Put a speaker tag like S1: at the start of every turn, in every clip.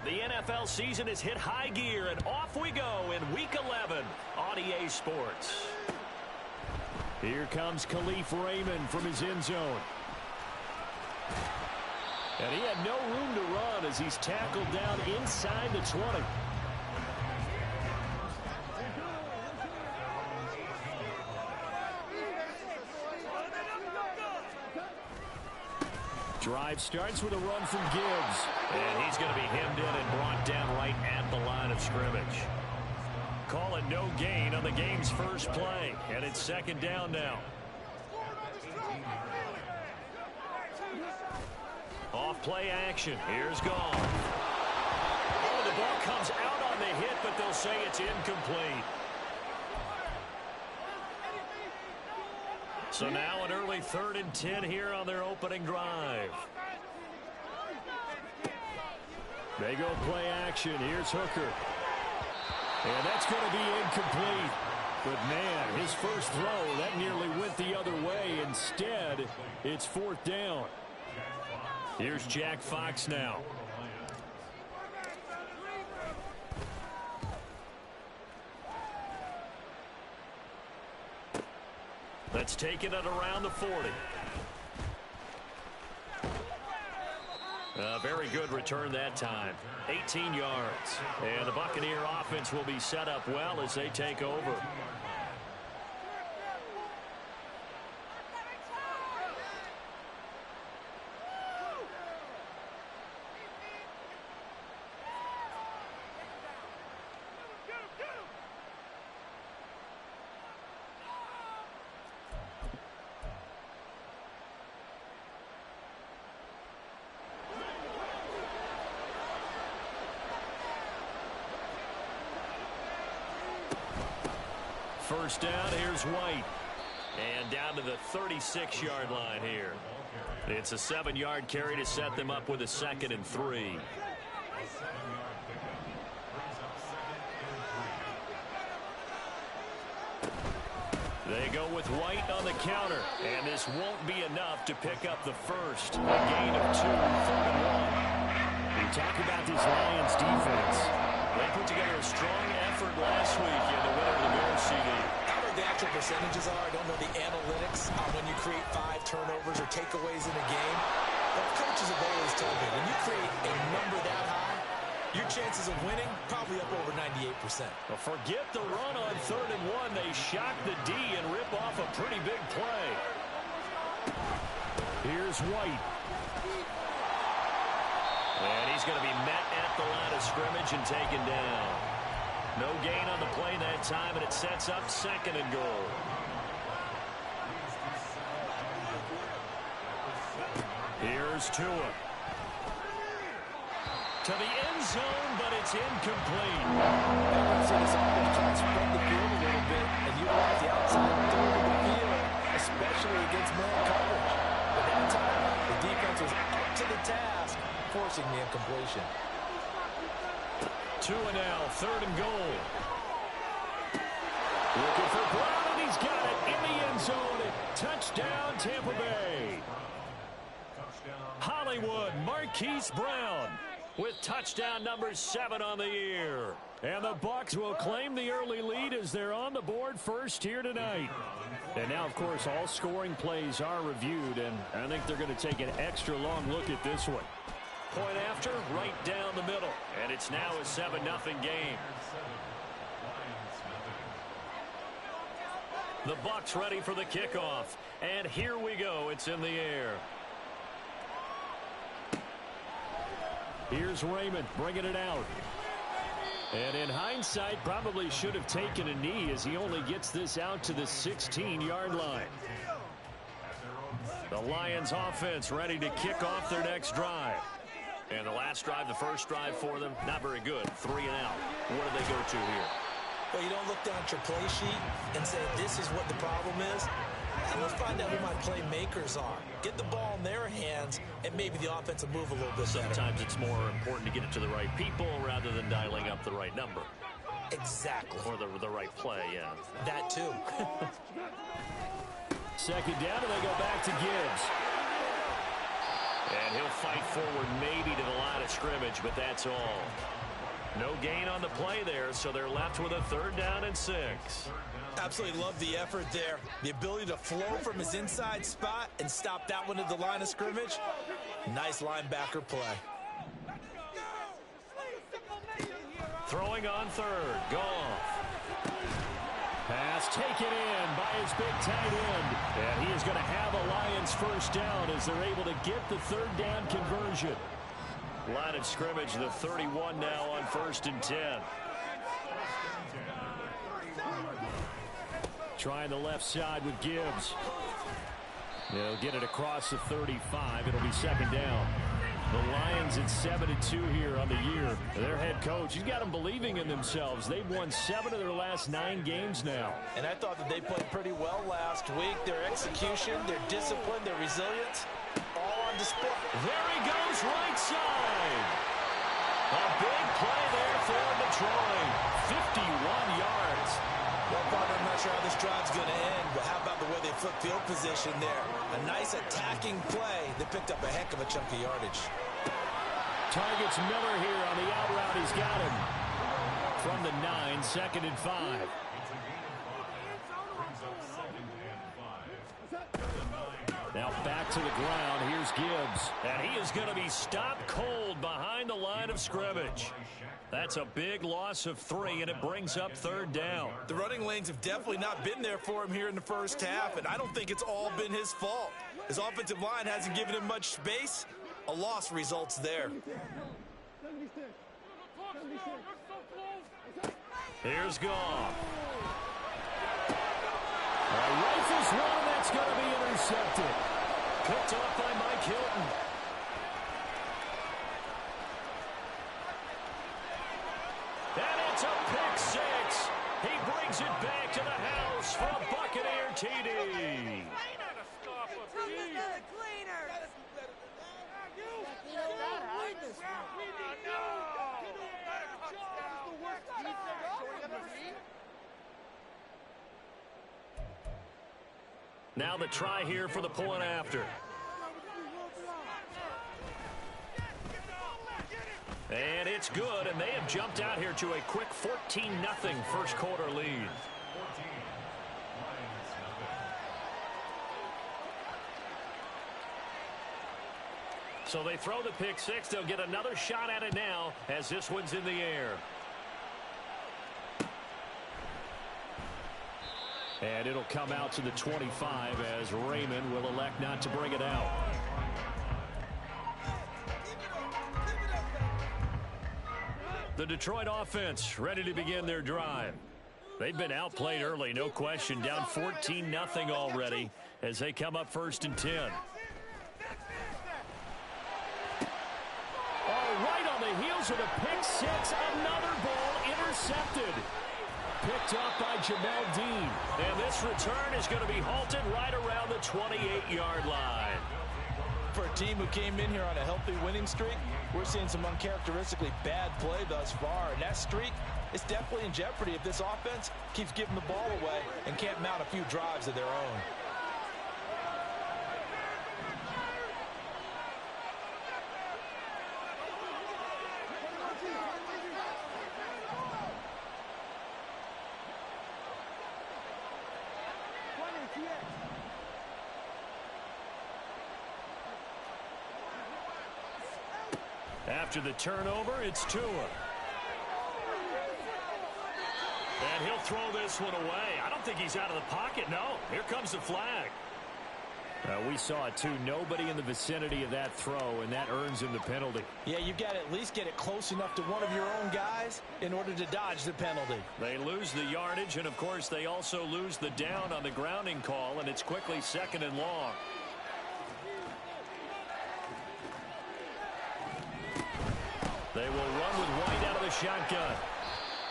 S1: The NFL season has hit high gear, and off we go in Week 11 on EA Sports. Here comes Khalif Raymond from his end zone. And he had no room to run as he's tackled down inside the 20. Drive starts with a run from Gibbs. And he's going to be hemmed in and brought down right at the line of scrimmage. Call it no gain on the game's first play. And it's second down now. Off play action. Here's gone. Oh, the ball comes out on the hit, but they'll say it's incomplete. So now an early 3rd and 10 here on their opening drive. They go play action. Here's Hooker. And that's going to be incomplete. But, man, his first throw, that nearly went the other way. Instead, it's 4th down. Here's Jack Fox now. Let's take it at around the 40. Very good return that time. 18 yards. And the Buccaneer offense will be set up well as they take over. First down, here's White. And down to the 36-yard line here. It's a 7-yard carry to set them up with a 2nd and 3. They go with White on the counter. And this won't be enough to pick up the first. A gain of 2, 3rd and 1. We talk about this Lions defense. They put together a strong effort last week in the winner of the Bears CD.
S2: I don't know what the actual percentages are. I don't know the analytics on when you create 5 turnovers or takeaways in a game. But coaches have always told me, when you create a number that high, your chances of winning probably up over 98%.
S1: Well, forget the run on 3rd and 1. They shock the D and rip off a pretty big play. Here's White. And he's going to be met at the line of scrimmage and taken down. No gain on the play that time, and it sets up 2nd and goal. Here's Tua. To the end zone, but it's incomplete.
S3: I want to see this offense try to spread the field a little bit and utilize the outside third of the field, especially against man coverage. But that time, the defense was up to the task, forcing the incompletion.
S1: Tua now, 3rd and goal. Looking for Brown, and he's got it in the end zone. Touchdown, Tampa Bay. Hollywood, Marquise Brown with touchdown number 7 on the year. And the Bucs will claim the early lead as they're on the board first here tonight. And now, of course, all scoring plays are reviewed, and I think they're going to take an extra long look at this one. Point after, right down the middle. And it's now a 7-0 game. The Bucs ready for the kickoff. And here we go. It's in the air. Here's Raymond bringing it out. And in hindsight, probably should have taken a knee as he only gets this out to the 16-yard line. The Lions offense ready to kick off their next drive. And the last drive, the first drive for them, not very good. 3 and out. What do they go to here?
S2: Well, you don't look down at your play sheet and say, this is what the problem is. And let's find out who my playmakers are. Get the ball in their hands, and maybe the offense will move a little bit better.
S1: Sometimes it's more important to get it to the right people rather than dialing up the right number.
S2: Exactly.
S1: Or the right play, yeah.
S2: That too.
S1: Second down, and they go back to Gibbs. And he'll fight forward maybe to the line of scrimmage, but that's all. No gain on the play there, so they're left with a 3rd down and 6.
S2: Absolutely love the effort there. The ability to flow from his inside spot and stop that one at the line of scrimmage. Nice linebacker play.
S1: Throwing on 3rd. Goff. Pass taken in by his big tight end. And he is going to have a Lions 1st down as they're able to get the 3rd down conversion. Line of scrimmage, the 31 now on 1st and 10. Trying the left side with Gibbs. They'll get it across the 35. It'll be 2nd down. The Lions at 7-2 here on the year. Their head coach, he's got them believing in themselves. They've won 7 of their last 9 games now.
S3: And I thought that they played pretty well last week. Their execution, their discipline, their resilience, all on display.
S1: There he goes, right side. A big play there for Detroit. 51 yards.
S2: Well, partner, I'm not sure how this drive's going to end, but how about the way they flip field position there? A nice attacking play. They picked up a heck of a chunk of yardage.
S1: Targets Miller here on the out route. He's got him. From the 9, 2nd and 5. Now back to the ground. Here's Gibbs. And he is going to be stopped cold behind the line of scrimmage. That's a big loss of 3, and it brings up 3rd down.
S2: The running lanes have definitely not been there for him here in the first half, and I don't think it's all been his fault. His offensive line hasn't given him much space. A loss results there.
S1: Here's Goff. Rifles one that's going to be intercepted. Picked off by Mike Hilton. And it's a pick 6. He brings it back to the house for a Buccaneer TD. Now the try here for the point after. And it's good, and they have jumped out here to a quick 14-0 first quarter lead. So they throw the pick 6. They'll get another shot at it now as this one's in the air. And it'll come out to the 25 as Raymond will elect not to bring it out. The Detroit offense ready to begin their drive. They've been outplayed early, no question. Down 14-0 already as they come up 1st and 10. Oh, right on the heels of the pick 6. Another ball intercepted. Picked up by Jamel Dean. And this return is going to be halted right around the 28-yard line.
S3: For a team who came in here on a healthy winning streak, we're seeing some uncharacteristically bad play thus far. And that streak is definitely in jeopardy if this offense keeps giving the ball away and can't mount a few drives of their own.
S1: After the turnover, it's Tua. And he'll throw this one away. I don't think he's out of the pocket, no. Here comes the flag. We saw it, too. Nobody in the vicinity of that throw, and that earns him the penalty.
S3: Yeah, you've got to at least get it close enough to one of your own guys in order to dodge the penalty.
S1: They lose the yardage, and, of course, they also lose the down on the grounding call, and it's quickly 2nd and long. They will run with White out of the shotgun.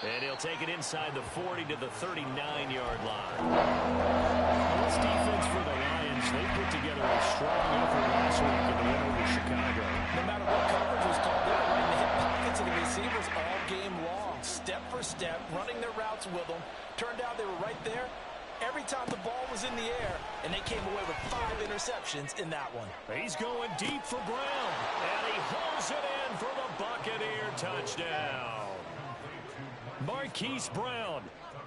S1: And he'll take it inside the 40 to the 39-yard line. This defense for the Lions, they put together a strong effort last week in the win over Chicago.
S3: No matter what coverage was called, they were right in the hip pockets of the receivers all game long. Step for step, running their routes with them. Turned out they were right there
S2: every time the ball was in the air, and they came away with 5 interceptions in that one.
S1: He's going deep for Brown, and he hauls it in for the Buccaneer touchdown. Marquise Brown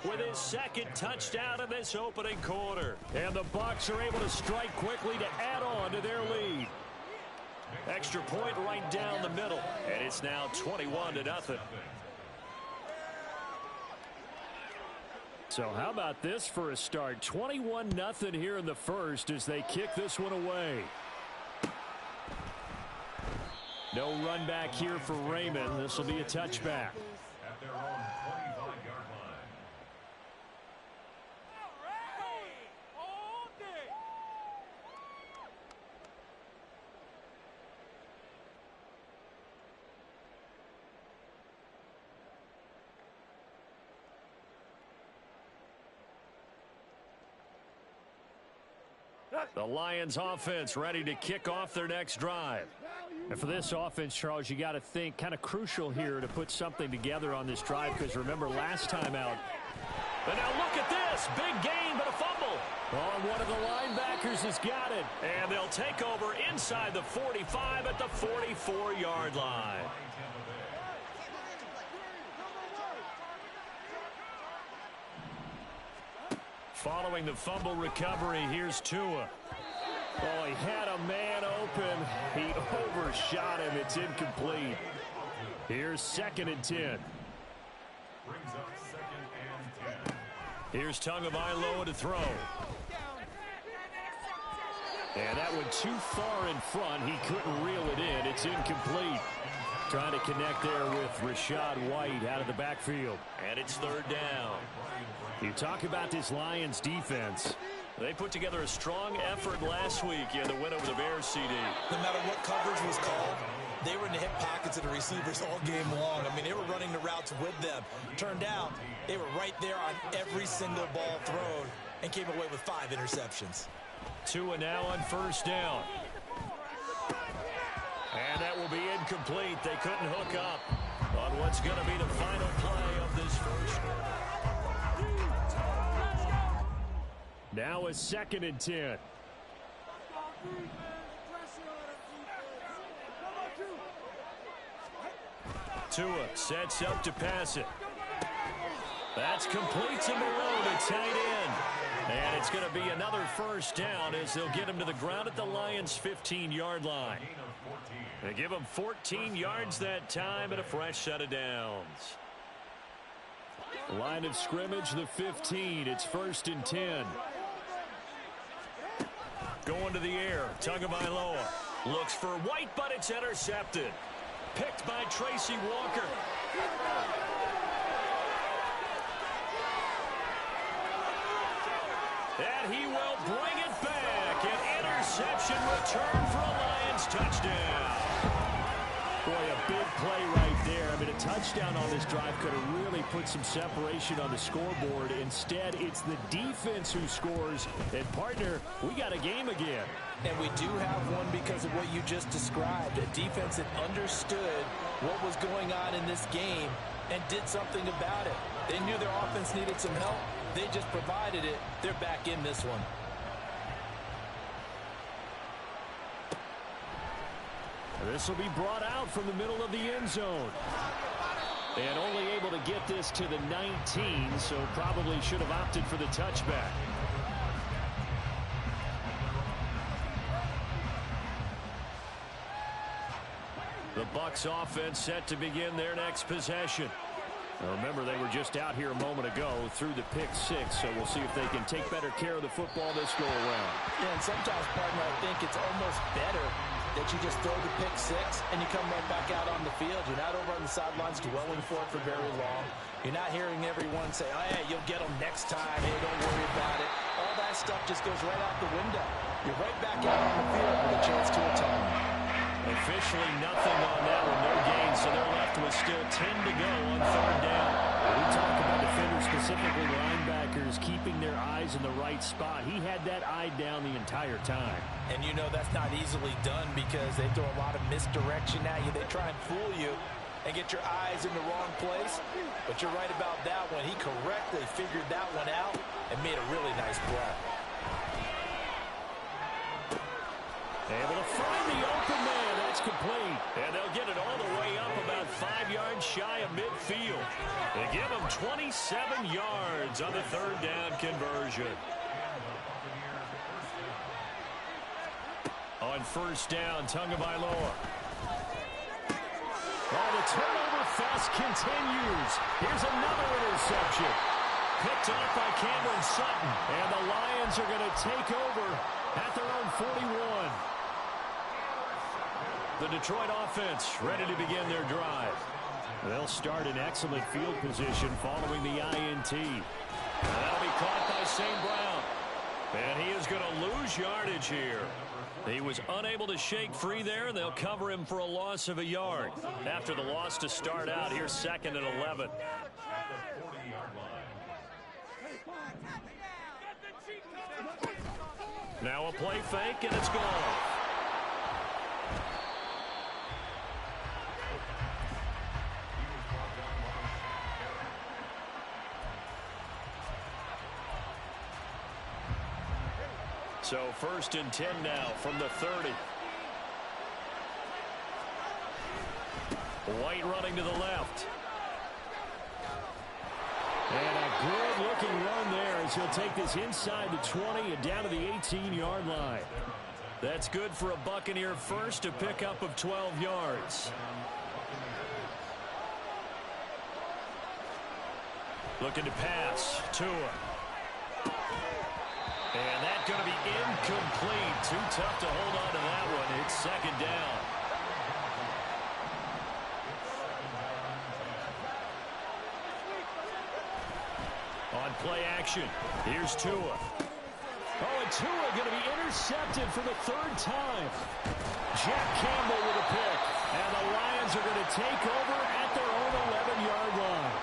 S1: with his second touchdown in this opening quarter. And the Bucs are able to strike quickly to add on to their lead. Extra point right down the middle, and it's now 21-0. So how about this for a start? 21-0 here in the first as they kick this one away. No run back here for Raymond. This will be a touchback.
S4: At their own 25-yard line.
S1: The Lions offense ready to kick off their next drive. And for this offense, Charles, you got to think kind of crucial here to put something together on this drive, because remember last time out. But now look at this. Big gain, but a fumble. Oh, one of the linebackers has got it. And they'll take over inside the 45 at the 44-yard line. Following the fumble recovery, here's Tua. Oh, he had a man open. He overshot him. It's incomplete. Here's 2nd and 10.
S4: Brings up 2nd and 10.
S1: Here's Tagovailoa to throw. And that one too far in front. He couldn't reel it in. It's incomplete. Trying to connect there with Rachaad White out of the backfield. And it's 3rd down. You talk about this Lions defense. They put together a strong effort last week in the win over the Bears, CD.
S2: No matter what coverage was called, they were in the hip pockets of the receivers all game long. I mean, they were running the routes with them. Turned out, they were right there on every single ball thrown and came away with 5 interceptions.
S1: Tua now on 1st down. And that will be incomplete. They couldn't hook up on what's going to be the final play of this first quarter. Now a 2nd and 10. Tua sets up to pass it. That's complete to Marone, a tight end. And it's going to be another 1st down as they'll get him to the ground at the Lions' 15-yard line. They give him 14 yards that time and a fresh set of downs. Line of scrimmage, the 15. It's 1st and 10. Going to the air. Tagovailoa looks for White, but it's intercepted. Picked by Tracy Walker. And he will bring it back. An interception return for a Lions touchdown. Boy, a big play right there. I mean, a touchdown on this drive could have really put some separation on the scoreboard. Instead, it's the defense who scores. And, partner, we got a game again.
S3: And we do have one because of what you just described. A defense that understood what was going on in this game and did something about it. They knew their offense needed some help. They just provided it. They're back in this one.
S1: This will be brought out from the middle of the end zone. And only able to get this to the 19, so probably should have opted for the touchback. The Bucs offense set to begin their next possession. Now remember, they were just out here a moment ago through the pick 6, so we'll see if they can take better care of the football this go around.
S3: Yeah, and sometimes, partner, I think it's almost better that you just throw the pick 6 and you come right back out on the field. You're not over on the sidelines dwelling for it for very long. You're not hearing everyone say, oh, hey, you'll get them next time. Hey, don't worry about it. All that stuff just goes right out the window. You're right back out on the field with a chance to atone.
S1: Officially nothing on that one, no gain, so they're left with still 10 to go on 3rd down. We talk about defenders, specifically linebackers, keeping their eyes in the right spot. He had that eye down the entire time.
S3: And you know that's not easily done because they throw a lot of misdirection at you. They try and fool you. and get your eyes in the wrong place. But you're right about that one. He correctly figured that one out and made a really nice play.
S1: Able to find the open man. That's complete. And they'll get it all the way up about 5 yards shy of midfield. They give them 27 yards on the third down conversion. On first down, Tagovailoa. Oh, the turnover fest continues. Here's another interception. Picked off by Cameron Sutton. And the Lions are going to take over at their own 41. The Detroit offense ready to begin their drive. They'll start in excellent field position following the INT. That'll be caught by St. Brown. And he is going to lose yardage here. He was unable to shake free there, and they'll cover him for a loss of a yard. After the loss to start out, here's 2nd and 11. Now a play fake, and it's gone. So 1st and 10 now from the 30. White running to the left. And a good-looking run there as he'll take this inside the 20 and down to the 18-yard line. That's good for a Buccaneer first, a pickup of 12 yards. Looking to pass. Tua. And that's going to be incomplete. Too tough to hold on to that one. It's 2nd down. On play action, here's Tua. Oh, and Tua going to be intercepted for the 3rd time. Jack Campbell with a pick. And the Lions are going to take over at their own 11-yard line.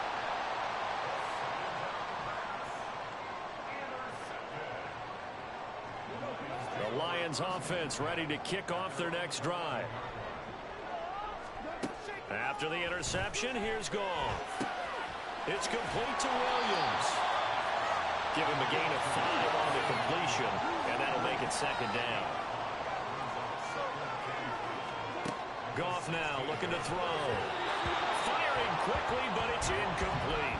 S1: The Lions offense ready to kick off their next drive. After the interception, here's Goff. It's complete to Williams. Give him a gain of 5 on the completion, and that'll make it 2nd down. Goff now looking to throw. Firing quickly, but it's incomplete.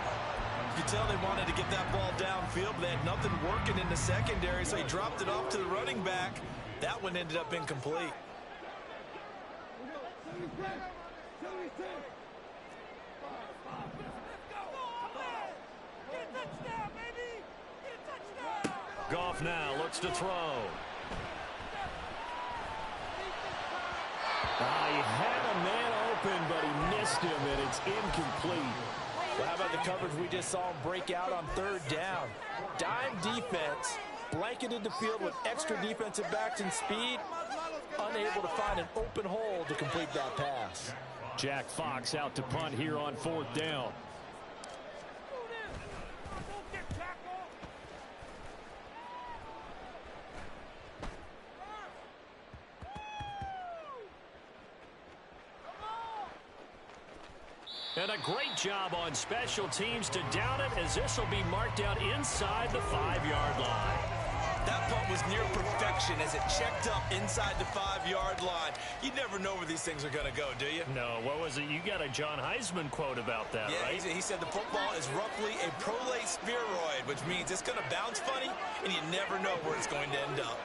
S3: You can tell they wanted to get that ball downfield, but they had nothing working in the secondary, so he dropped it off to the running back. That one ended up incomplete.
S1: Goff now looks to throw. He had a man open, but he missed him, and it's incomplete.
S3: Well, how about the coverage we just saw him break out on 3rd down? Dime defense, blanketed the field with extra defensive backs and speed, unable to find an open hole to complete that pass.
S1: Jack Fox out to punt here on 4th down. And a great job on special teams to down it, as this will be marked out inside the 5-yard line.
S3: That punt was near perfection as it checked up inside the 5-yard line. You never know where these things are going to go, do you?
S1: No, what was it? You got a John Heisman quote about that,
S3: yeah,
S1: right?
S3: He said the football is roughly a prolate spheroid, which means it's going to bounce funny, and you never know where it's going to end up.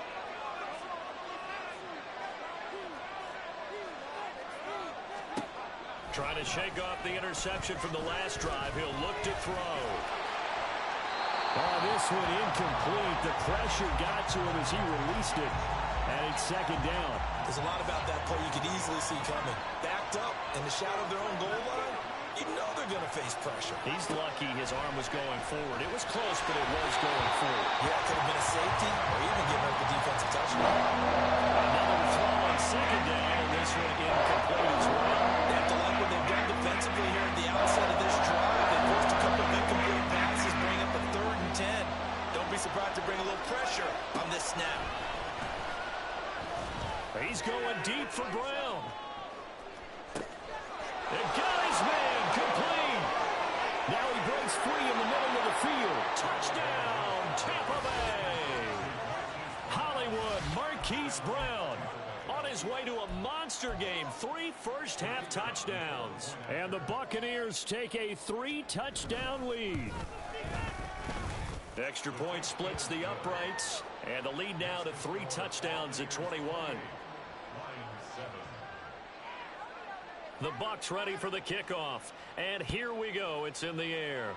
S1: Trying to shake off the interception from the last drive. He'll look to throw. Oh, this one incomplete. The pressure got to him as he released it. And it's 2nd down.
S3: There's a lot about that play you could easily see coming. Backed up in the shadow of their own goal line, you know they're going to face pressure.
S1: He's lucky his arm was going forward. It was close, but it was going forward.
S3: Yeah, it could have been a safety or even giving up the defensive touchdown.
S1: Another throw on 2nd down, and this one incomplete as well.
S3: They have to like what they've done defensively here at the outset of this drive. They forced a couple of incomplete passes, bring up a 3rd and 10. Don't be surprised to bring a little pressure on this snap.
S1: He's going deep for Brown. And got his free in the middle of the field. Touchdown, Tampa Bay. Hollywood Marquise Brown on his way to a monster game. 3 first-half touchdowns. And the Buccaneers take a 3-touchdown lead. Extra point splits the uprights. And the lead now to 3 touchdowns at 21. The Bucs ready for the kickoff. And here we go. It's in the air.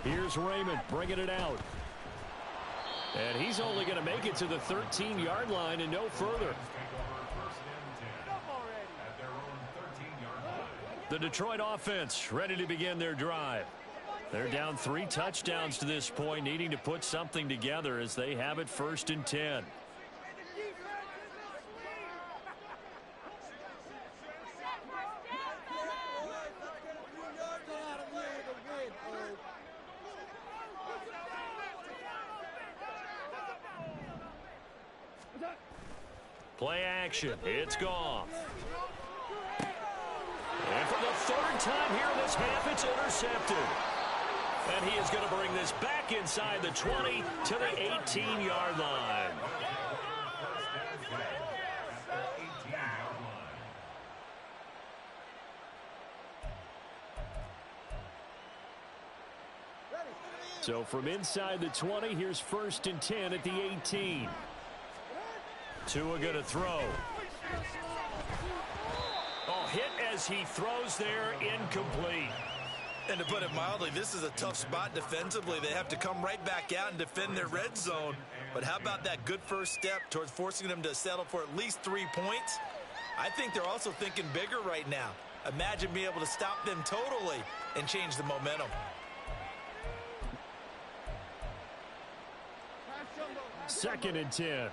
S1: Here's Raymond bringing it out. And he's only going to make it to the 13-yard line and no further. The Detroit offense ready to begin their drive. They're down 3 touchdowns to this point, needing to put something together as they have it 1st and 10. Play action. It's Goff. And for the 3rd time here in this half, it's intercepted. And he is going to bring this back inside the 20 to the 18-yard line. So from inside the 20, here's 1st and 10 at the 18. Tua going to throw. Oh, hit as he throws there, incomplete.
S2: And to put it mildly, this is a tough spot defensively. They have to come right back out and defend their red zone. But how about that good first step towards forcing them to settle for at least 3 points? I think they're also thinking bigger right now. Imagine being able to stop them totally and change the momentum.
S1: Second and 10.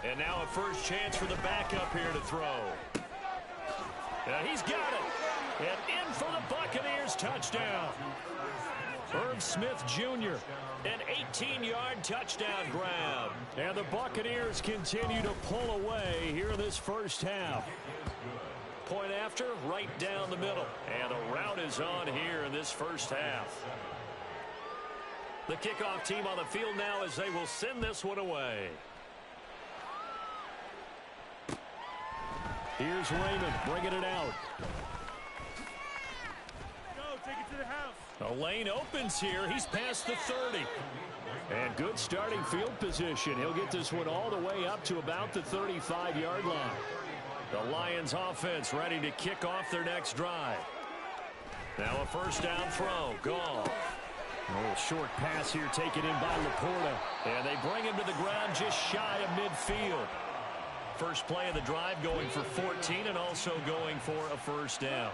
S1: And now a first chance for the backup here to throw. And he's got it. And in for the Buccaneers touchdown. Irv Smith Jr. An 18-yard touchdown grab. And the Buccaneers continue to pull away here in this first half. Point after, right down the middle. And the route is on here in this first half. The kickoff team on the field now as they will send this one away. Here's Raymond bringing it out.
S5: Go, take it to the house.
S1: A lane opens here. He's past the 30. And good starting field position. He'll get this one all the way up to about the 35-yard line. The Lions offense ready to kick off their next drive. Now a first down throw. Goff. A little short pass here taken in by Laporta. And they bring him to the ground just shy of midfield. First play of the drive going for 14 and also going for a first down.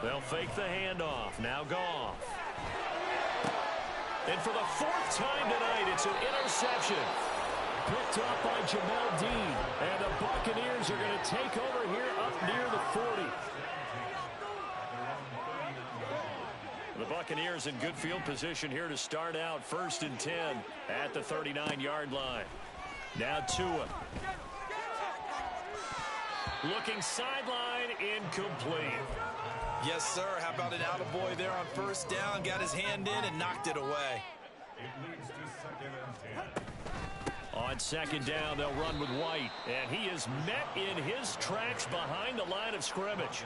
S1: They'll fake the handoff. Now Goff. And for the 4th time tonight, it's an interception. Picked up by Jamel Dean. And the Buccaneers are going to take over here up near the 40. The Buccaneers in good field position here to start out 1st and 10 at the 39-yard line. Now Tua. Looking sideline, incomplete.
S2: Yes, sir. How about an attaboy there on first down? Got his hand in and knocked it away.
S4: It leads to 2nd and 10.
S1: On 2nd down, they'll run with White. And he is met in his tracks behind the line of scrimmage.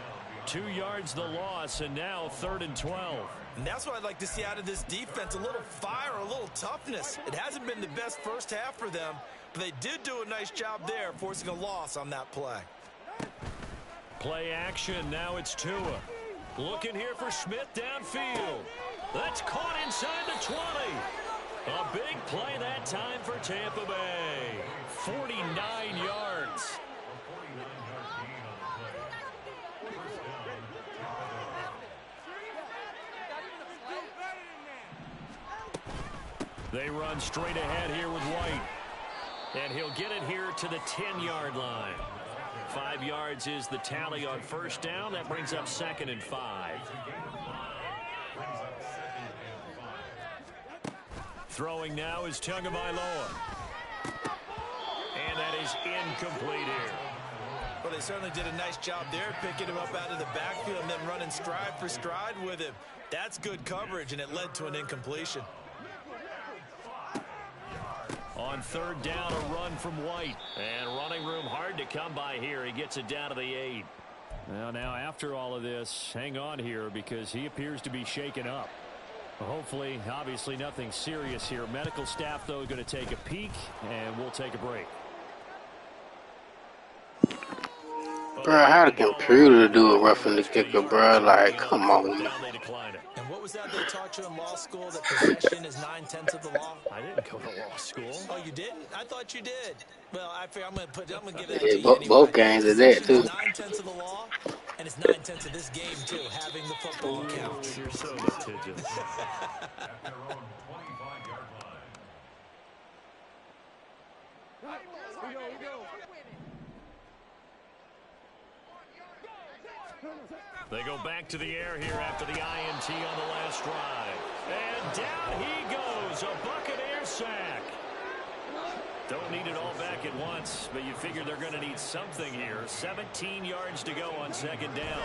S1: 2 yards the loss, and now 3rd and 12.
S2: And that's what I'd like to see out of this defense. A little fire, a little toughness. It hasn't been the best first half for them, but they did do a nice job there, forcing a loss on that play.
S1: Play action. Now it's Tua. Looking here for Smith downfield. That's caught inside the 20. A big play that time for Tampa Bay. 49 yards. They run straight ahead here with White. And he'll get it here to the 10-yard line. 5 yards is the tally on first down. That brings up 2nd and 5. Throwing now is Tagovailoa. And that is incomplete here.
S3: Well, they certainly did a nice job there, picking him up out of the backfield and then running stride for stride with him. That's good coverage, and it led to an incompletion.
S1: On 3rd down, a run from White. And running room hard to come by here. He gets it down to the 8. Well, now after all of this, hang on here because he appears to be shaken up. Hopefully, obviously nothing serious here. Medical staff, though, going to take a peek, and we'll take a break.
S6: Bro, how the computer do a roughing the kicker, bro? Like, come on, man.
S3: And what was that they taught you in law school, that possession is 9/10 of the law?
S1: I didn't go to law school.
S3: Oh, you didn't? I thought you did. Well, I'm going to give that
S6: Yeah,
S3: to you anyway.
S6: both games are that, too.
S3: 9/10 of the law, and it's 9/10 of this game, too, having the football count.
S1: You're so litigious.
S4: At their own 25-yard line.
S5: We go.
S1: They go back to the air here after the INT on the last drive. And down he goes, a Buccaneer sack. Don't need it all back at once, but you figure they're going to need something here. 17 yards to go on 2nd down.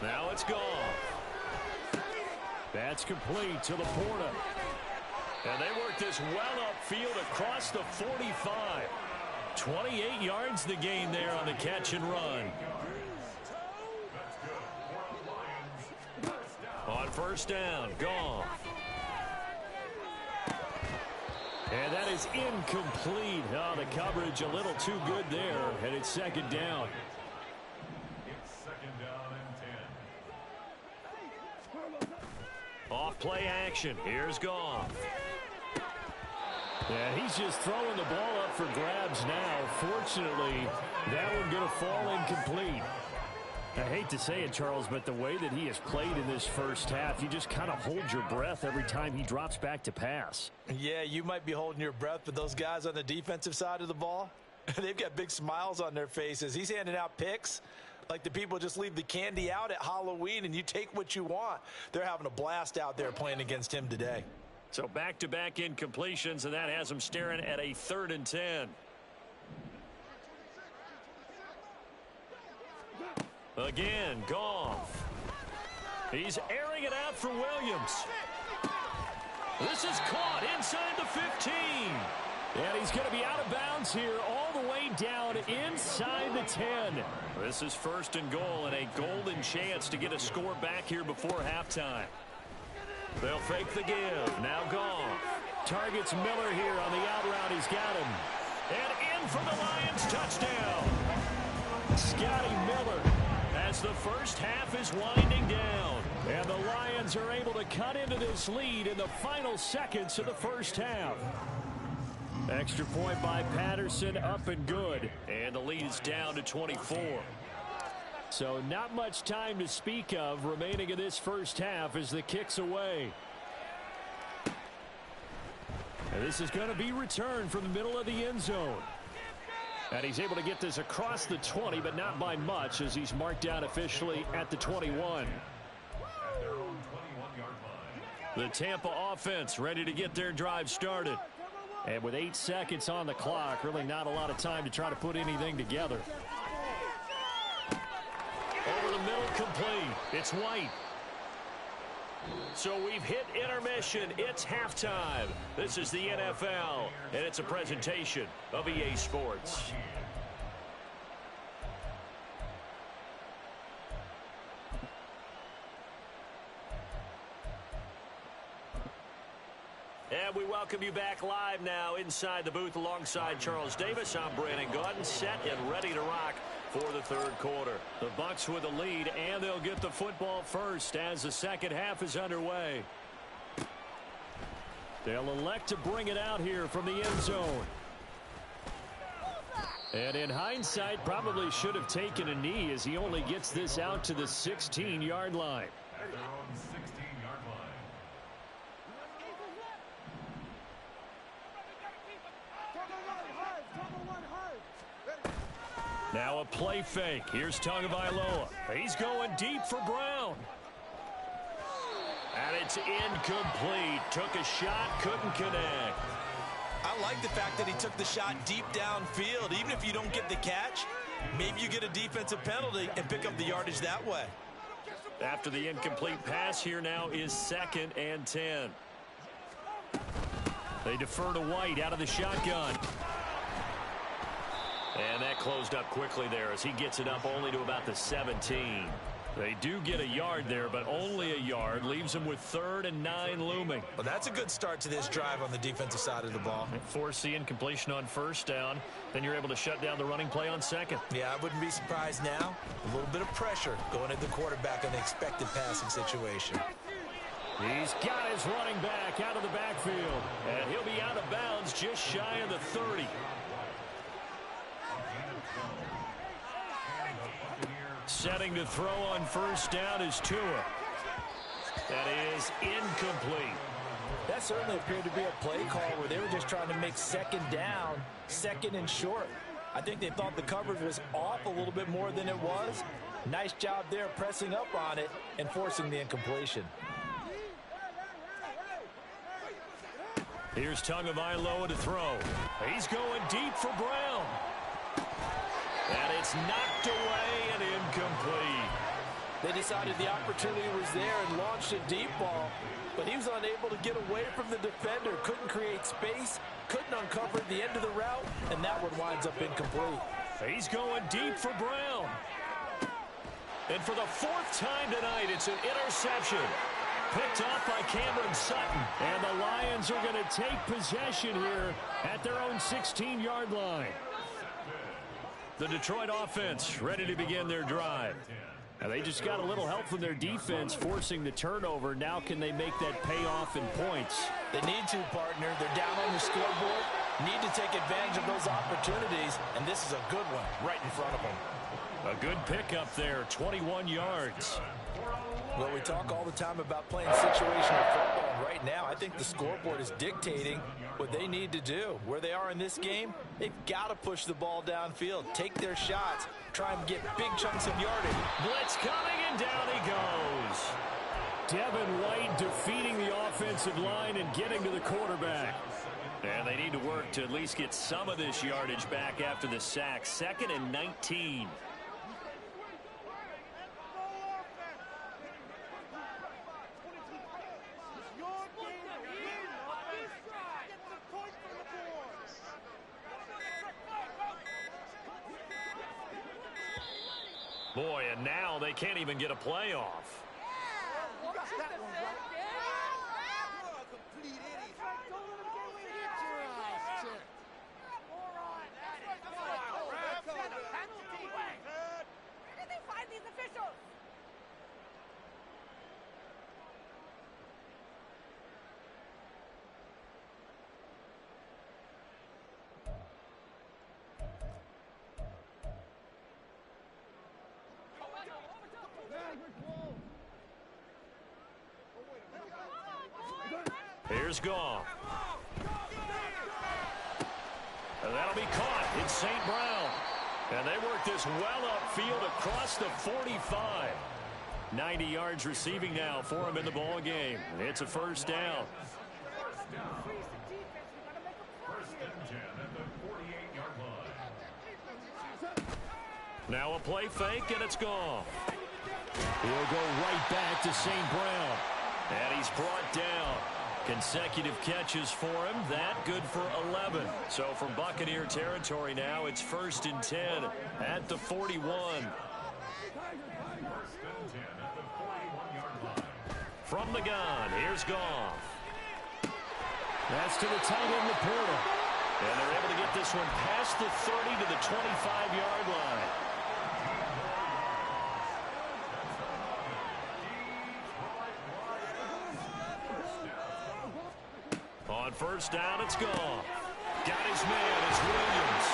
S1: Now it's gone. That's complete to Laporta. And they work this well upfield across the 45. 28 yards the gain there on the catch and run. On 1st down, Goff. And that is incomplete. Oh, the coverage a little too good there, and it's 2nd down.
S4: It's 2nd down and 10.
S1: Off play action. Here's Goff. Yeah, he's just throwing the ball up for grabs now. Fortunately, that one going to fall incomplete. I hate to say it, Charles, but the way that he has played in this first half, you just kind of hold your breath every time he drops back to pass.
S3: Yeah, you might be holding your breath, but those guys on the defensive side of the ball, they've got big smiles on their faces. He's handing out picks like the people just leave the candy out at Halloween and you take what you want. They're having a blast out there playing against him today.
S1: So back-to-back incompletions, and that has him staring at a 3rd and 10. Again, Goff. He's airing it out for Williams. This is caught inside the 15. And he's going to be out of bounds here all the way down inside the 10. This is 1st and goal and a golden chance to get a score back here before halftime. They'll fake the give. Now Goff. Targets Miller here on the out route. He's got him. And in for the Lions touchdown. Scotty Miller. As the first half is winding down. And the Lions are able to cut into this lead in the final seconds of the first half. Extra point by Patterson, up and good. And the lead is down to 24. So not much time to speak of remaining in this first half as the kick's away. And this is going to be returned from the middle of the end zone. And he's able to get this across the 20, but not by much as he's marked down officially at the 21.
S4: At their own 21-yard line.
S1: The Tampa offense ready to get their drive started. And with 8 seconds on the clock, really not a lot of time to try to put anything together. Over the middle, complete. It's White. So we've hit intermission. It's halftime. This is the NFL, and it's a presentation of EA Sports. And we welcome you back live now inside the booth alongside Charles Davis. I'm Brandon Gaudin, set and ready to rock for the 3rd quarter. The Bucs with the lead, and they'll get the football first as the second half is underway. They'll elect to bring it out here from the end zone. And in hindsight, probably should have taken a knee as he only gets this out to the 16-yard line.
S4: At their own 16-yard line.
S1: Now a play fake. Here's Tagovailoa. He's going deep for Brown. And it's incomplete. Took a shot, couldn't connect.
S2: I like the fact that he took the shot deep downfield. Even if you don't get the catch, maybe you get a defensive penalty and pick up the yardage that way.
S1: After the incomplete pass, here now is 2nd and 10. They defer to White out of the shotgun. And that closed up quickly there as he gets it up only to about the 17. They do get a yard there, but only a yard. Leaves them with 3rd and 9 looming.
S2: Well, that's a good start to this drive on the defensive side of the ball.
S1: Force the incompletion on 1st down. Then you're able to shut down the running play on 2nd.
S2: Yeah, I wouldn't be surprised now. A little bit of pressure going at the quarterback on the expected passing situation.
S1: He's got his running back out of the backfield. And he'll be out of bounds just shy of the 30. Setting to throw on 1st down is Tua. That is incomplete.
S3: That certainly appeared to be a play call where they were just trying to make 2nd down, 2nd and short. I think they thought the coverage was off a little bit more than it was. Nice job there pressing up on it and forcing the incompletion.
S1: Here's Tagovailoa to throw. He's going deep for Brown. And it's knocked away and incomplete.
S3: They decided the opportunity was there and launched a deep ball, but he was unable to get away from the defender, couldn't create space, couldn't uncover the end of the route, and that one winds up incomplete.
S1: He's going deep for Brown. And for the 4th time tonight, it's an interception. Picked off by Cameron Sutton. And the Lions are going to take possession here at their own 16-yard line. The Detroit offense ready to begin their drive. Now they just got a little help from their defense forcing the turnover. Now can they make that pay off in points?
S3: They need to, partner. They're down on the scoreboard. Need to take advantage of those opportunities, and this is a good one right in front of them.
S1: A good pickup there, 21 yards.
S3: Well, we talk all the time about playing situational football. Right now, I think the scoreboard is dictating what they need to do. Where they are in this game, they've got to push the ball downfield, take their shots, try and get big chunks of yardage.
S1: Blitz coming, and down he goes. Devin White defeating the offensive line and getting to the quarterback. And they need to work to at least get some of this yardage back after the sack. 2nd and 19. Boy, and now they can't even get a playoff. Here's Goff. And that'll be caught. It's St. Brown. And they work this well upfield across the 45. 90 yards receiving now for him in the ball game. It's a 1st down. Now a play fake, and it's gone. He'll go right back to St. Brown. And he's brought down. Consecutive catches for him. That good for 11. So from Buccaneer territory now, it's 1st and 10 at the 41. From the gun, here's Goff. That's to the tight end, Laporta. And they're able to get this one past the 30 to the 25-yard line. On 1st down, it's Goff. Got his man, it's Williams.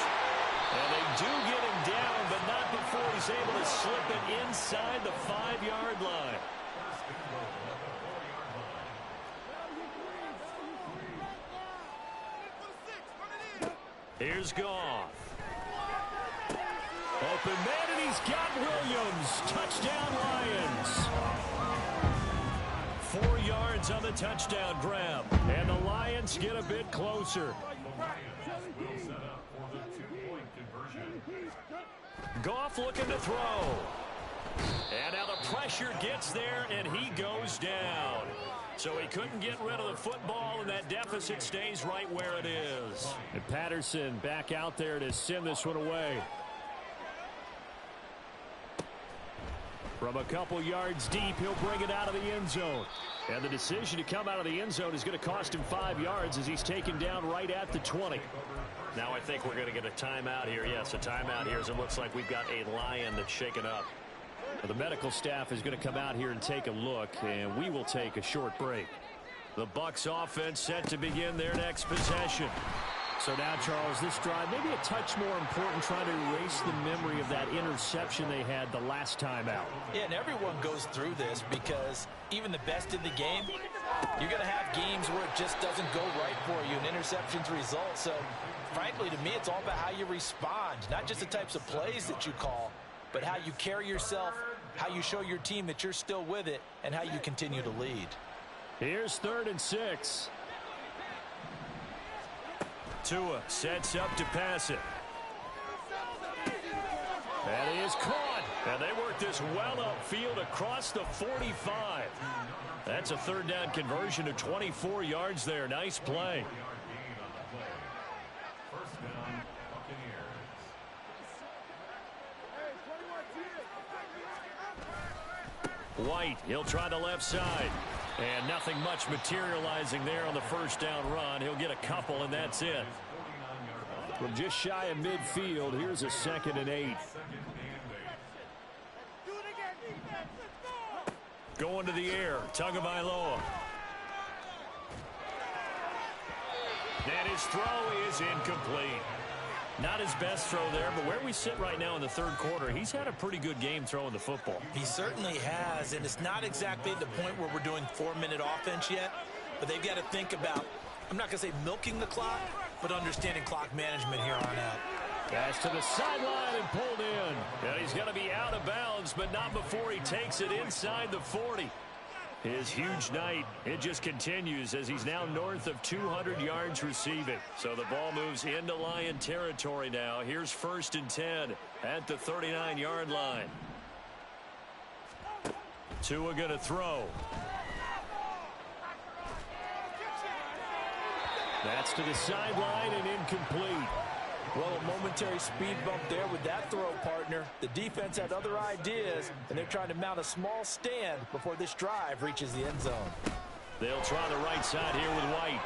S1: And they do get him down, but not before he's able to slip it inside the 5-yard line. Here's Goff. A open man, and he's got Williams. Touchdown, Lions. 4 yards on the touchdown grab, and the Lions get a bit closer. Goff looking to throw. And now the pressure gets there, and he goes down. So he couldn't get rid of the football, and that deficit stays right where it is. And Patterson back out there to send this one away. From a couple yards deep, he'll bring it out of the end zone. And the decision to come out of the end zone is going to cost him 5 yards as he's taken down right at the 20. Now I think we're going to get a timeout here. Yes, a timeout here as it looks like we've got a Lion that's shaken up. The medical staff is going to come out here and take a look, and we will take a short break. The Bucs offense set to begin their next possession. So now, Charles, this drive maybe a touch more important, trying to erase the memory of that interception they had the last time out.
S3: Yeah, and everyone goes through this because even the best in the game, you're going to have games where it just doesn't go right for you, and interceptions result. So, frankly, to me, it's all about how you respond, not just the types of plays that you call, but how you carry yourself, how you show your team that you're still with it, and how you continue to lead.
S1: Here's 3rd and 6. Tua sets up to pass it. That is caught. And they work this well upfield across the 45. That's a 3rd down conversion of 24 yards there. Nice play. White, he'll try the left side. And nothing much materializing there on the 1st down run. He'll get a couple, and that's it. From just shy of midfield, here's a 2nd and 8. Going to the air, Tagovailoa. And his throw is incomplete. Not his best throw there, but where we sit right now in the 3rd quarter, he's had a pretty good game throwing the football.
S2: He certainly has, and it's not exactly at the point where we're doing 4-minute offense yet, but they've got to think about, I'm not going to say milking the clock, but understanding clock management here on out.
S1: Pass to the sideline and pulled in. And he's going to be out of bounds, but not before he takes it inside the 40. His huge night, it just continues as he's now north of 200 yards receiving. So the ball moves into Lion territory now. Here's 1st and 10 at the 39-yard line. Tua going to throw. That's to the sideline and incomplete.
S3: Well, a momentary speed bump there with that throw, partner. The defense had other ideas, and they're trying to mount a small stand before this drive reaches the end zone.
S1: They'll try the right side here with White.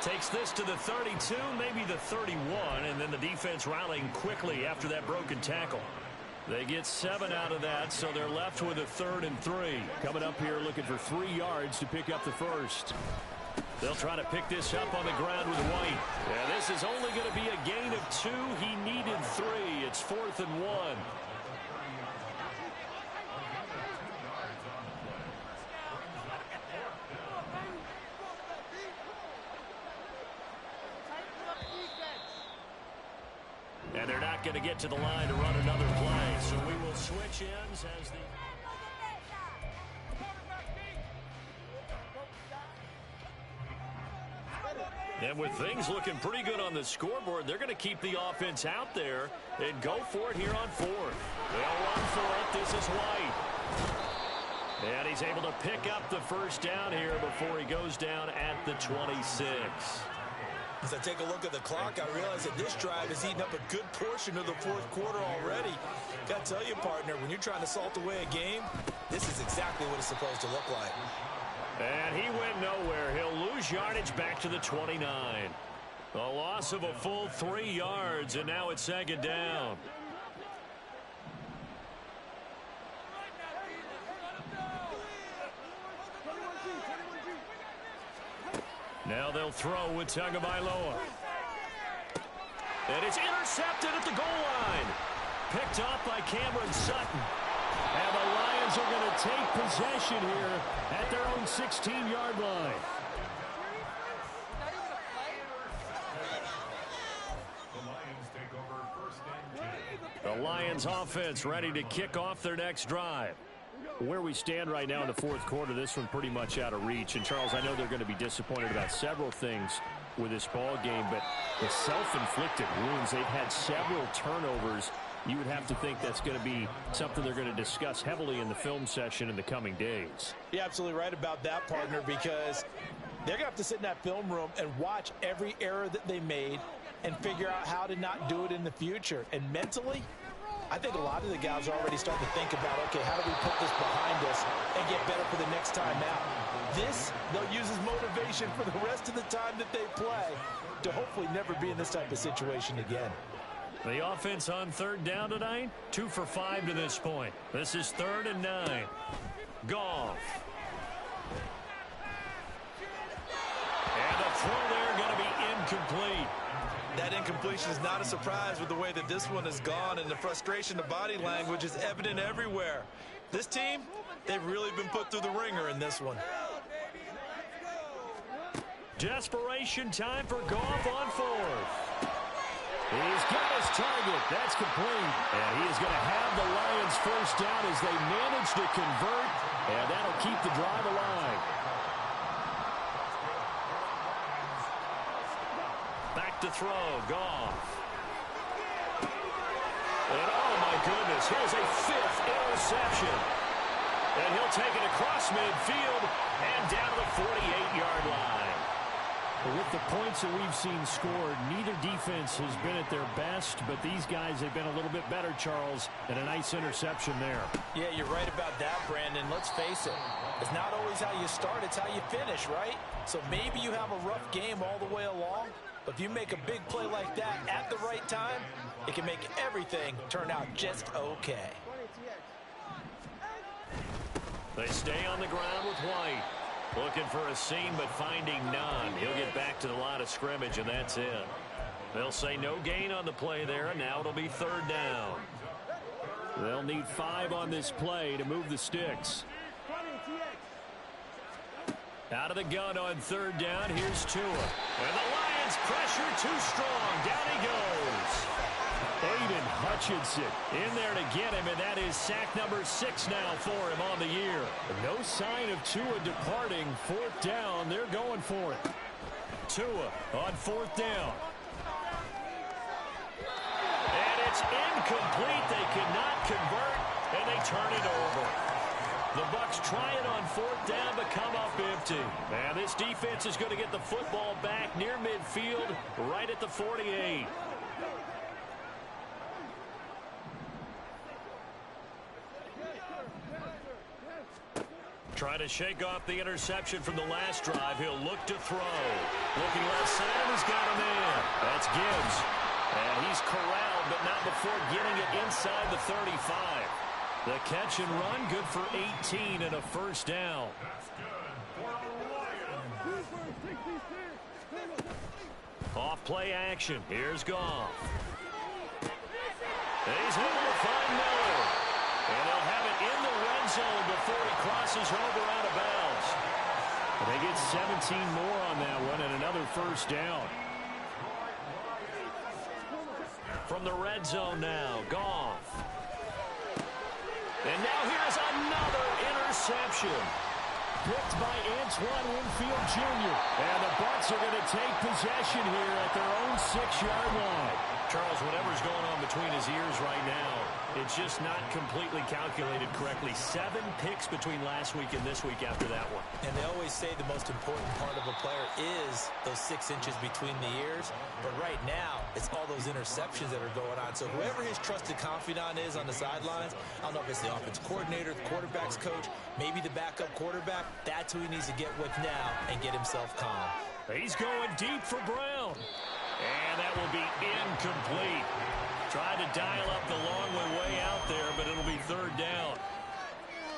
S1: Takes this to the 32, maybe the 31, and then the defense rallying quickly after that broken tackle. They get 7 out of that, so they're left with a 3rd and 3. Coming up here looking for 3 yards to pick up the 1st. They'll try to pick this up on the ground with White. Yeah, this is only going to be a gain of 2. He needed 3. It's 4th and 1. And they're not going to get to the line to run another play. So we will switch ends as the... And with things looking pretty good on the scoreboard, they're going to keep the offense out there and go for it here on 4th. They'll run for it. This is White. And he's able to pick up the 1st down here before he goes down at the 26.
S2: As I take a look at the clock, I realize that this drive has eaten up a good portion of the 4th quarter already. Got to tell you, partner, when you're trying to salt away a game, this is exactly what it's supposed to look like.
S1: And he went nowhere. He'll lose yardage back to the 29. A loss of a full 3 yards, and now it's 2nd down. Now they'll throw with Tagovailoa. And it's intercepted at the goal line. Picked off by Cameron Sutton. And the Lions are going to take possession here at their own 16-yard line.
S4: The Lions take over 1st
S1: The Lions offense ready to kick off their next drive. Where we stand right now in the fourth quarter, this one pretty much out of reach. And, Charles, I know they're going to be disappointed about several things with this ball game, but the self-inflicted wounds, they've had several turnovers. You would have to think that's going to be something they're going to discuss heavily in the film session in the coming days.
S3: You're absolutely right about that, partner, because they're going to have to sit in that film room and watch every error that they made and figure out how to not do it in the future. And mentally, I think a lot of the guys are already starting to think about, okay, how do we put this behind us and get better for the next time out? This, they'll use as motivation for the rest of the time that they play to hopefully never be in this type of situation again.
S1: The offense on third down tonight, 2 for 5 to this point. This is 3rd and 9. Goff. And the throw there going to be incomplete.
S2: That incompletion is not a surprise with the way that this one has gone, and the frustration, the body language is evident everywhere. This team, they've really been put through the ringer in this one.
S1: Desperation time for Goff on 4th. He's got his target. That's complete. And he is going to have the Lions first down as they manage to convert, and that'll keep the drive alive. Back to throw, Goff. And oh my goodness, here's a 5th interception. And he'll take it across midfield and down to the 48-yard line. With the points that we've seen scored, neither defense has been at their best, but these guys have been a little bit better, Charles, and a nice interception there.
S3: Yeah, you're right about that, Brandon. Let's face it. It's not always how you start, it's how you finish, right? So maybe you have a rough game all the way along, but if you make a big play like that at the right time, it can make everything turn out just okay.
S1: They stay on the ground with White. Looking for a seam, but finding none. He'll get back to the line of scrimmage, and that's it. They'll say no gain on the play there, and now it'll be 3rd down. They'll need 5 on this play to move the sticks. Out of the gun on 3rd down, here's Tua. And the Lions pressure too strong. Down he goes. Aiden Hutchinson in there to get him, and that is sack number 6 now for him on the year. No sign of Tua departing. 4th down, they're going for it. Tua on 4th down. And it's incomplete. They cannot convert, and they turn it over. The Bucs try it on 4th down, but come up empty. And this defense is going to get the football back near midfield, right at the 48. Trying to shake off the interception from the last drive. He'll look to throw. Looking left side, and he's got him in. That's Gibbs. And he's corralled, but not before getting it inside the 35. The catch and run, good for 18 and a 1st down. Off play action. Here's Goff. He's able to find Miller. And they'll have it in the red zone before he crosses over out of bounds. And they get 17 more on that one and another 1st down. From the red zone now, Goff. And now here's another interception. Picked by Antoine Winfield Jr. And the Bucs are going to take possession here at their own 6-yard line. Charles, whatever's going on between his ears right now, it's just not completely calculated correctly. 7 picks between last week and this week after that one.
S3: And they always say the most important part of a player is those 6 inches between the ears. But right now, it's all those interceptions that are going on. So whoever his trusted confidant is on the sidelines, I don't know if it's the offense coordinator, the quarterback's coach, maybe the backup quarterback, that's who he needs to get with now and get himself calm.
S1: He's going deep for Brown. And that will be incomplete. Tried to dial up the long way out there, but it'll be 3rd down.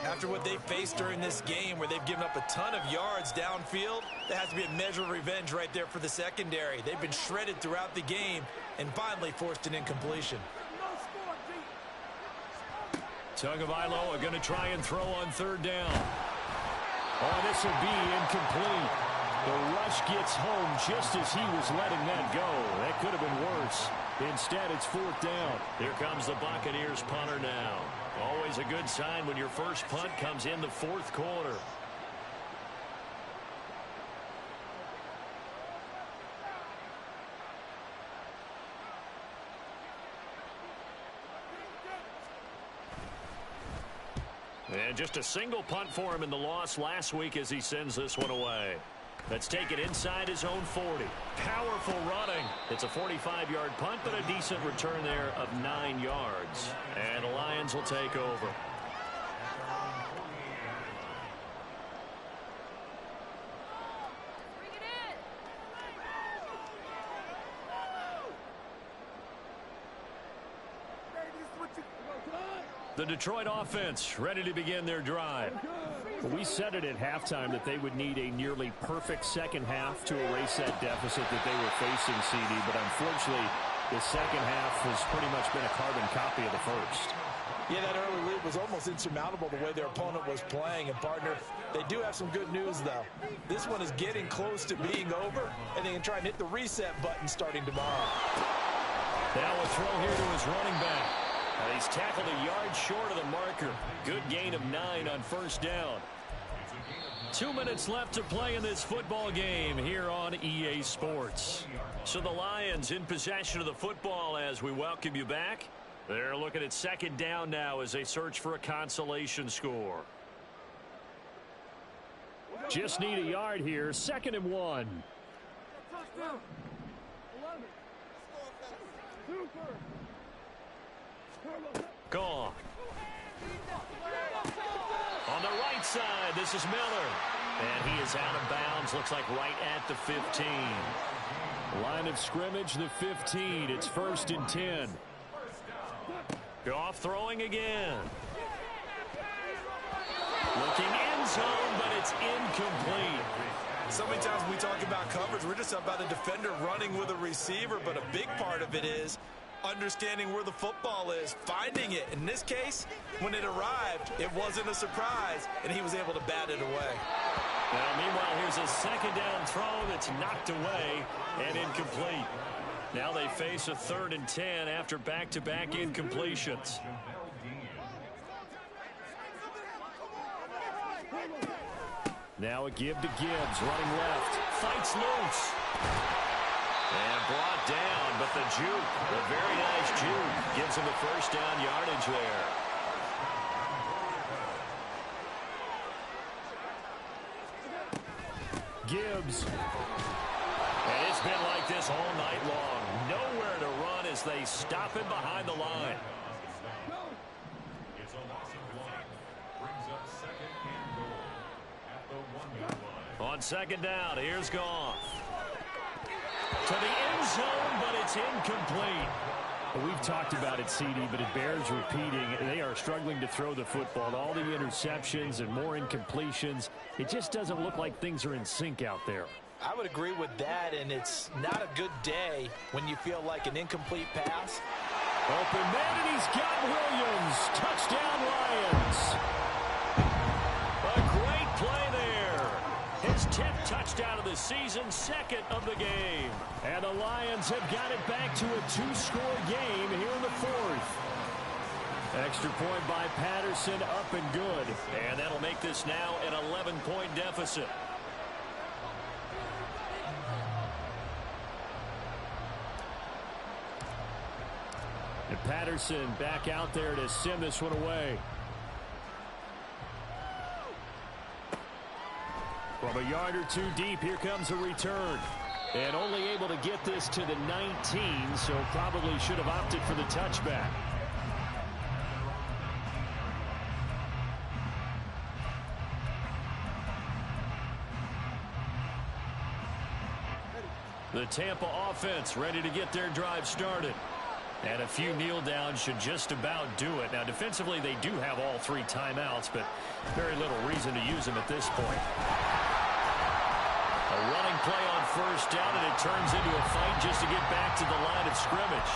S2: After what they faced during this game where they've given up a ton of yards downfield, there has to be a measure of revenge right there for the secondary. They've been shredded throughout the game and finally forced an incompletion.
S1: Tagovailoa going to try and throw on 3rd down. Oh, this will be incomplete. The rush gets home just as he was letting that go. That could have been worse. Instead, it's 4th down. Here comes the Buccaneers punter now. Always a good sign when your first punt comes in the 4th quarter. And just a single punt for him in the loss last week as he sends this one away. Let's take it inside his own 40. Powerful running. It's a 45-yard punt, but a decent return there of 9 yards. And the Lions will take over. The Detroit offense ready to begin their drive. We said it at halftime that they would need a nearly perfect second half to erase that deficit that they were facing, CD. But unfortunately, the second half has pretty much been a carbon copy of the first.
S3: Yeah, that early lead was almost insurmountable the way their opponent was playing. And, partner, they do have some good news, though. This one is getting close to being over, and they can try and hit the reset button starting tomorrow.
S1: Now a throw here to his running back. He's tackled a yard short of the marker. Good gain of 9 on 1st down. 2 minutes left to play in this football game here on EA Sports. So the Lions in possession of the football as we welcome you back. They're looking at 2nd down now as they search for a consolation score. Just need a yard here. 2nd and 1. Gone. On the right side, this is Miller. And he is out of bounds, looks like right at the 15. Line of scrimmage, the 15. It's 1st and 10. Goff throwing again. Looking end zone, but it's incomplete.
S2: So many times when we talk about coverage, we're just about a defender running with a receiver, but a big part of it is understanding where the football is, finding it. In this case, when it arrived, it wasn't a surprise, and he was able to bat it away.
S1: Now, meanwhile, here's a 2nd down throw that's knocked away and incomplete. Now they face a 3rd and 10 after back-to-back incompletions. Now a give to Gibbs, running left, fights loose. And brought down, but the juke, the very nice juke, gives him the 1st down yardage there. Gibbs. And it's been like this all night long. Nowhere to run as they stop him behind the line.
S4: It's a loss of 1. Brings up 2nd and goal at the 1-yard line.
S1: On 2nd down, here's Goff. To the end zone, but it's incomplete. We've talked about it, CD, but it bears repeating. They are struggling to throw the football. All the interceptions and more incompletions. It just doesn't look like things are in sync out there.
S3: I would agree with that, and it's not a good day when you feel like an incomplete pass.
S1: Open man, and he's got Williams. Touchdown, Lions. A great play there. His 10th touchdown of the season, 2nd of the game. And the Lions have got it back to a 2-score game here in the 4th. Extra point by Patterson, up and good. And that'll make this now an 11-point deficit. And Patterson back out there to send this one away. From a yard or two deep, here comes a return. And only able to get this to the 19, so probably should have opted for the touchback. The Tampa offense ready to get their drive started. And a few kneel downs should just about do it. Now, defensively, they do have all 3 timeouts, but very little reason to use them at this point. A running play on 1st down, and it turns into a fight just to get back to the line of scrimmage.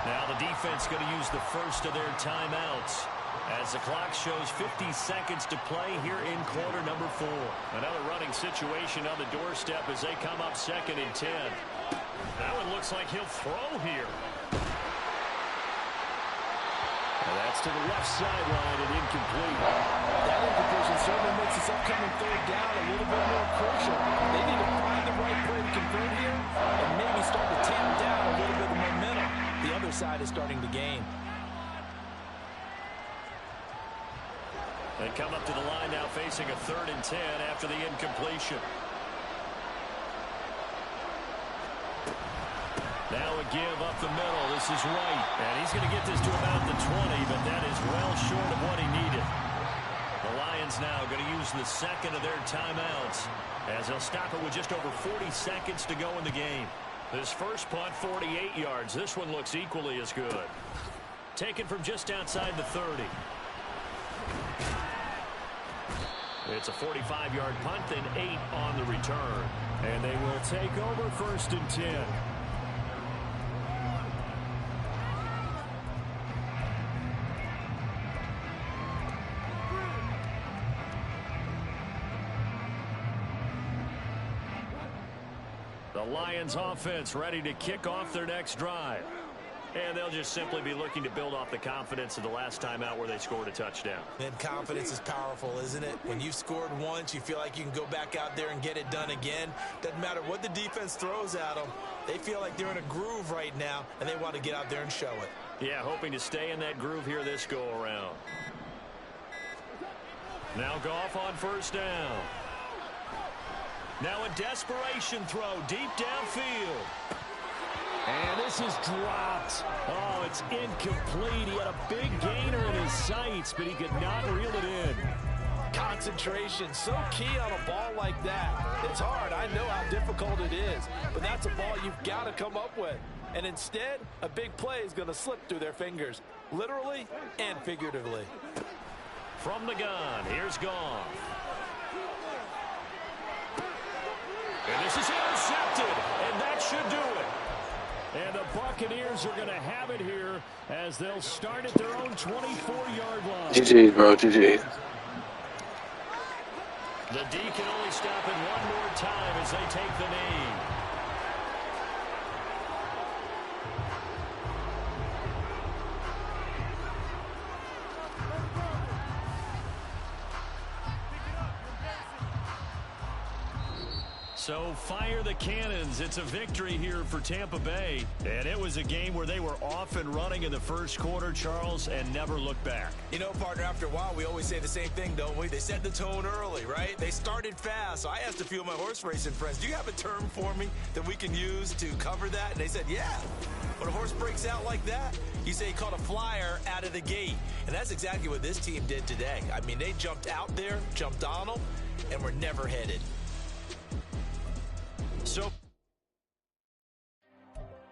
S1: Now the defense going to use the first of their timeouts. As the clock shows 50 seconds to play here in quarter number 4. Another running situation on the doorstep as they come up 2nd and 10. That one looks like he'll throw here. And that's to the left sideline and incomplete.
S3: That incompletion certainly makes this upcoming 3rd down a little bit more crucial. They need to find the right play to convert here and maybe start to tamp down a little bit of momentum. The other side is starting to gain.
S1: They come up to the line now facing a 3rd and 10 after the incompletion. Now a give up the middle. This is White. And he's going to get this to about the 20, but that is well short of what he needed. The Lions now going to use the 2nd of their timeouts as they'll stop it with just over 40 seconds to go in the game. This first punt, 48 yards. This one looks equally as good. Taken from just outside the 30. It's a 45-yard punt, then 8 on the return. And they will take over 1st and 10. The Lions offense ready to kick off their next drive. And they'll just simply be looking to build off the confidence of the last time out where they scored a touchdown.
S2: And confidence is powerful, isn't it? When you've scored once, you feel like you can go back out there and get it done again. Doesn't matter what the defense throws at them. They feel like they're in a groove right now, and they want to get out there and show it.
S1: Yeah, hoping to stay in that groove here this go-around. Now Goff on 1st down. Now a desperation throw deep downfield. And this is dropped. Oh, it's incomplete. He had a big gainer in his sights, but he could not reel it in.
S3: Concentration, so key on a ball like that. It's hard. I know how difficult it is, but that's a ball you've got to come up with. And instead, a big play is going to slip through their fingers, literally and figuratively.
S1: From the gun, here's Goff. And this is intercepted, and that should do it. And the Buccaneers are going to have it here as they'll start at their own 24-yard line.
S6: GG, bro, GG.
S1: The D can only stop it one more time as they take the knee. So fire the cannons. It's a victory here for Tampa Bay. And it was a game where they were off and running in the first quarter, Charles, and never looked back.
S2: You know, partner, after a while, we always say the same thing, don't we? They set the tone early, right? They started fast. So I asked a few of my horse racing friends, do you have a term for me that we can use to cover that? And they said, yeah. When a horse breaks out like that, you say he caught a flyer out of the gate. And that's exactly what this team did today. I mean, they jumped out there, jumped on them, and were never headed.